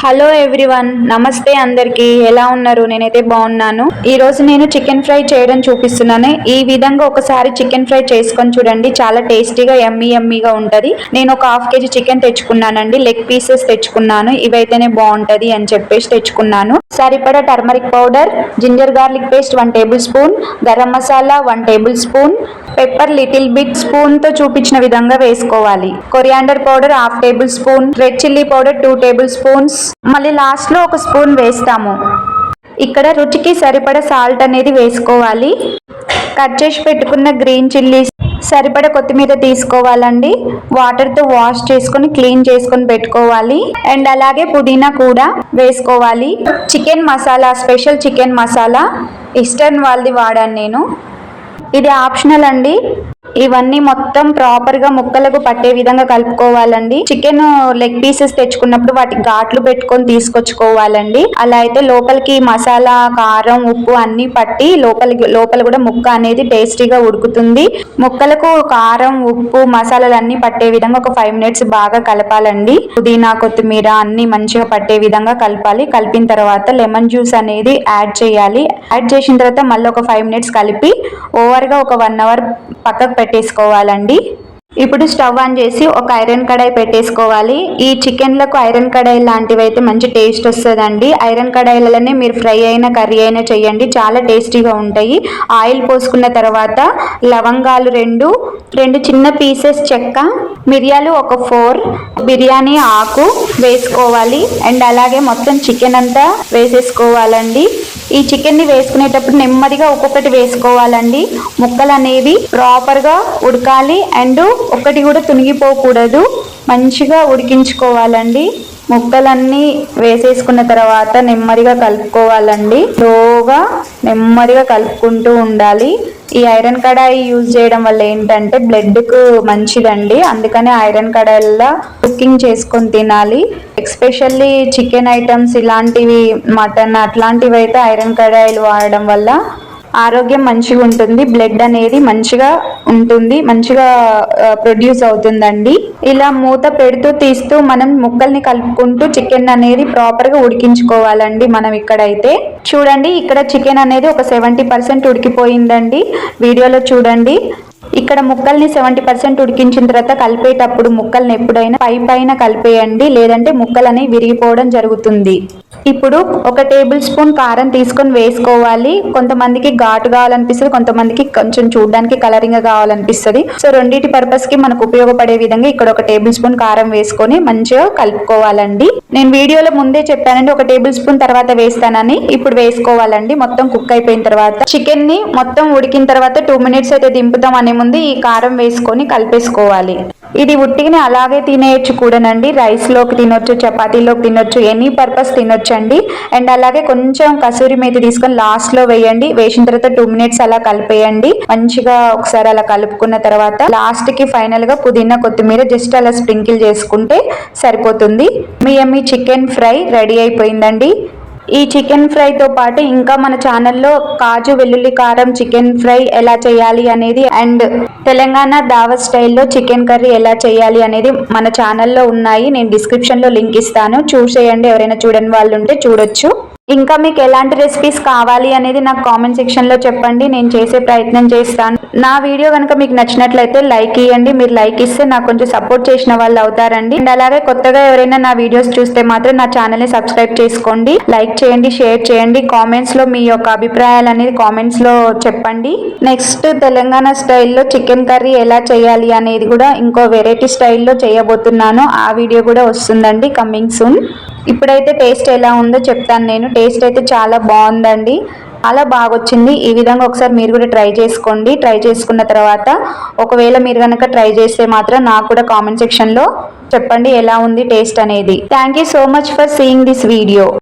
Hello everyone, నమస్తే అందరికి. ఎలా ఉన్నారు? నేనైతే బాగున్నాను. ఈ రోజు నేను చికెన్ ఫ్రై చేయడం చూపిస్తున్నాను. ఈ విధంగా ఒకసారి చికెన్ ఫ్రై చేసుకొని చూడండి, చాలా టేస్టీగా యమ్మీగా ఉంటది. నేను ఒక హాఫ్ కేజీ చికెన్ తెచ్చుకున్నానండి. లెగ్ పీసెస్ తెచ్చుకున్నాను. ఇవైతేనే బాగుంటది అని చెప్పేసి తెచ్చుకున్నాను. సరిపడా turmeric powder, ginger garlic paste 1 table spoon, garam masala 1 table spoon, pepper little bit spoon తో చూపించిన విధంగా వేసుకోవాలి. Coriander powder 1/2 table spoon, red chilli powder 2 table spoons, మళ్ళీ లాస్ట్ లో 1 స్పూన్ వేస్తాము. ఇక్కడ రుచికి సరిపడ సాల్ట్ అనేది వేసుకోవాలి. కట్ చేసి పెట్టుకున్న గ్రీన్ చిల్లీస్, సరిపడ కొత్తిమీర తీసుకోవాలండి. వాటర్ తో వాష్ చేసుకొని క్లీన్ చేసుకొని పెట్టుకోవాలి. అండ్ అలాగే పుదీనా కూడా వేసుకోవాలి. Chicken masala, special chicken masala eastern వాళ్ళది వాడాను నేను. ఇది ఆప్షనల్ అండి. ఇవన్నీ మొత్తం ప్రాపర్ గా ముక్కలకు పట్టే విధంగా కలుపుకోవాలండి. చికెన్ లెగ్ పీసెస్ తెచ్చుకున్నప్పుడు వాటికి ఘాట్లు పెట్టుకొని తీసుకొచ్చుకోవాలండి. అలా అయితే లోపలికి మసాలా, కారం, ఉప్పు అన్ని పట్టి లోపల కూడా ముక్క అనేది టేస్టీగా ఉడుకుతుంది. ముక్కలకు కారం, ఉప్పు, మసాలాలు అన్ని పట్టే విధంగా ఒక 5 మినిట్స్ బాగా కలపాలండి. పుదీనా, కొత్తిమీర అన్ని మంచిగా పట్టే విధంగా కలపాలి. కలిపిన తర్వాత లెమన్ జ్యూస్ అనేది యాడ్ చేయాలి. యాడ్ చేసిన తర్వాత మళ్ళీ ఒక 5 మినిట్స్ కలిపి ఓవర్ గా ఒక 1 అవర్ పక్కకు పెట్టేసుకోవాలండి. ఇప్పుడు స్టవ్ ఆన్ చేసి ఒక ఐరన్ కడాయి పెట్టేసుకోవాలి. ఈ చికెన్లకు ఐరన్ కడాయి లాంటివి అయితే మంచి టేస్ట్ వస్తుందండి. ఐరన్ కడాయిలలోనే మీరు ఫ్రై అయినా కర్రీ అయినా చేయండి, చాలా టేస్టీగా ఉంటాయి. ఆయిల్ పోసుకున్న తర్వాత లవంగాలు 2 చిన్న పీసెస్ చెక్క, మిరియాలు ఒక 4, బిర్యానీ ఆకు వేసుకోవాలి. అండ్ అలాగే మొత్తం చికెన్ అంతా వేసేసుకోవాలండి. ఈ చికెన్ని వేసుకునేటప్పుడు నెమ్మదిగా ఒక్కొక్కటి వేసుకోవాలండి. ముక్కలు అనేవి ప్రాపర్ గా ఉడకాలి. అండ్ ఒకటి కూడా తునిగిపోకూడదు. మంచిగా ఉడికించుకోవాలండి. ముక్కలన్నీ వేసేసుకున్న తర్వాత నెమ్మదిగా కలుపుకోవాలండి. స్లోగా నెమ్మదిగా కలుపుకుంటూ ఉండాలి. ఈ ఐరన్ కడాయి యూజ్ చేయడం వల్ల ఏంటంటే బ్లడ్కు మంచిదండి. అందుకని ఐరన్ కడాయిల్లో కుకింగ్ చేసుకొని తినాలి. ఎస్పెషల్లీ చికెన్ ఐటమ్స్ ఇలాంటివి, మటన్ అట్లాంటివి అయితే ఐరన్ కడాయిలు వాడడం వల్ల ఆరోగ్యం మంచిగా ఉంటుంది. బ్లడ్ అనేది మంచిగా ఉంటుంది, మంచిగా ప్రొడ్యూస్ అవుతుందండి. ఇలా మూత పెడుతూ తీస్తూ మనం ముక్కల్ని కలుపుకుంటూ చికెన్ అనేది ప్రాపర్ గా ఉడికించుకోవాలండి. మనం ఇక్కడైతే చూడండి, ఇక్కడ చికెన్ అనేది ఒక 70% ఉడికిపోయిందండి. వీడియోలో చూడండి. ఇక్కడ ముక్కల్ని 70% ఉడికించిన తర్వాత కలిపేటప్పుడు ముక్కల్ని ఎప్పుడైనా పైన కలిపేయండి, లేదంటే ముక్కలని విరిగిపోవడం జరుగుతుంది. ఇప్పుడు 1 టేబుల్ స్పూన్ కారం తీసుకొని వేసుకోవాలి. కొంతమందికి ఘాటు కావాలనిపిస్తుంది, కొంతమందికి కొంచెం చూడడానికి కలరింగ్ గా కావాలనిపిస్తుంది. సో రెండింటి పర్పస్ కి మనకు ఉపయోగపడే విధంగా ఇక్కడ 1 టేబుల్ స్పూన్ కారం వేసుకొని మంచిగా కలుపుకోవాలండి. నేను వీడియోలో ముందే చెప్పానండి 1 టేబుల్ స్పూన్ తర్వాత వేస్తానని. ఇప్పుడు వేసుకోవాలండి. మొత్తం కుక్ అయిపోయిన తర్వాత చికెన్ ని మొత్తం ఉడికిన తర్వాత 2 మినిట్స్ అయితే దింపుతాం అనే ముందు ఈ కారం వేసుకొని కలిపేసుకోవాలి. ఇది ఉట్టిగానే అలాగే తినేయచ్చు కూడానండి. రైస్ లోకి తినొచ్చు, చపాతీలోకి తినొచ్చు, ఎనీ పర్పస్ తినొచ్చండి. అండ్ అలాగే కొంచెం కసూరి మేతి తీసుకొని లాస్ట్ లో వేయండి. వేసిన తర్వాత 2 మినిట్స్ అలా కలిపేయండి. మంచిగా ఒకసారి అలా కలుపుకున్న తర్వాత లాస్ట్ కి ఫైనల్ గా పుదీనా, కొత్తిమీర జస్ట్ అలా స్ప్రింకిల్ చేసుకుంటే సరిపోతుంది. మీ చికెన్ ఫ్రై రెడీ అయిపోయిందండి. ఈ చికెన్ ఫ్రైతో పాటు ఇంకా మన ఛానల్లో కాజు వెల్లుల్లి కారం చికెన్ ఫ్రై ఎలా చేయాలి అనేది, అండ్ తెలంగాణ దావత్ స్టైల్లో చికెన్ కర్రీ ఎలా చేయాలి అనేది మన ఛానల్లో ఉన్నాయి. నేను డిస్క్రిప్షన్ లో లింక్ ఇస్తాను, చూసేయండి. ఎవరైనా చూడని వాళ్ళు ఉంటే చూడొచ్చు. ఇంకా మీకు ఎలాంటి రెసిపీస్ కావాలి అనేది నాకు కామెంట్ సెక్షన్ లో చెప్పండి, నేను చేసే ప్రయత్నం చేస్తాను. నా వీడియో కనుక మీకు నచ్చినట్లయితే లైక్ ఇవ్వండి. మీరు లైక్ ఇస్తే నాకు కొంచెం సపోర్ట్ చేసిన వాళ్ళు అవుతారండి. అండ్ అలాగే కొత్తగా ఎవరైనా నా వీడియోస్ చూస్తే మాత్రం నా ఛానల్ ని సబ్స్క్రైబ్ చేసుకోండి, లైక్ చేయండి, షేర్ చేయండి. కామెంట్స్ లో మీ యొక్క అభిప్రాయాలు అనేది కామెంట్స్ లో చెప్పండి. నెక్స్ట్ తెలంగాణ స్టైల్లో చికెన్ కర్రీ ఎలా చేయాలి అనేది కూడా ఇంకో వెరైటీ స్టైల్లో చేయబోతున్నాను. ఆ వీడియో కూడా వస్తుందండి, కమింగ్ సూన్. ఇప్పుడైతే టేస్ట్ ఎలా ఉందో చెప్తాను నేను. టేస్ట్ అయితే చాలా బాగుందండి, చాలా బాగా వచ్చింది. ఈ విధంగా ఒకసారి మీరు కూడా ట్రై చేసుకోండి. ట్రై చేసుకున్న తర్వాత ఒకవేళ మీరు కనుక ట్రై చేస్తే మాత్రం నాకు కూడా కామెంట్ సెక్షన్ లో చెప్పండి ఎలా ఉంది టేస్ట్ అనేది. Thank you so much for seeing this video.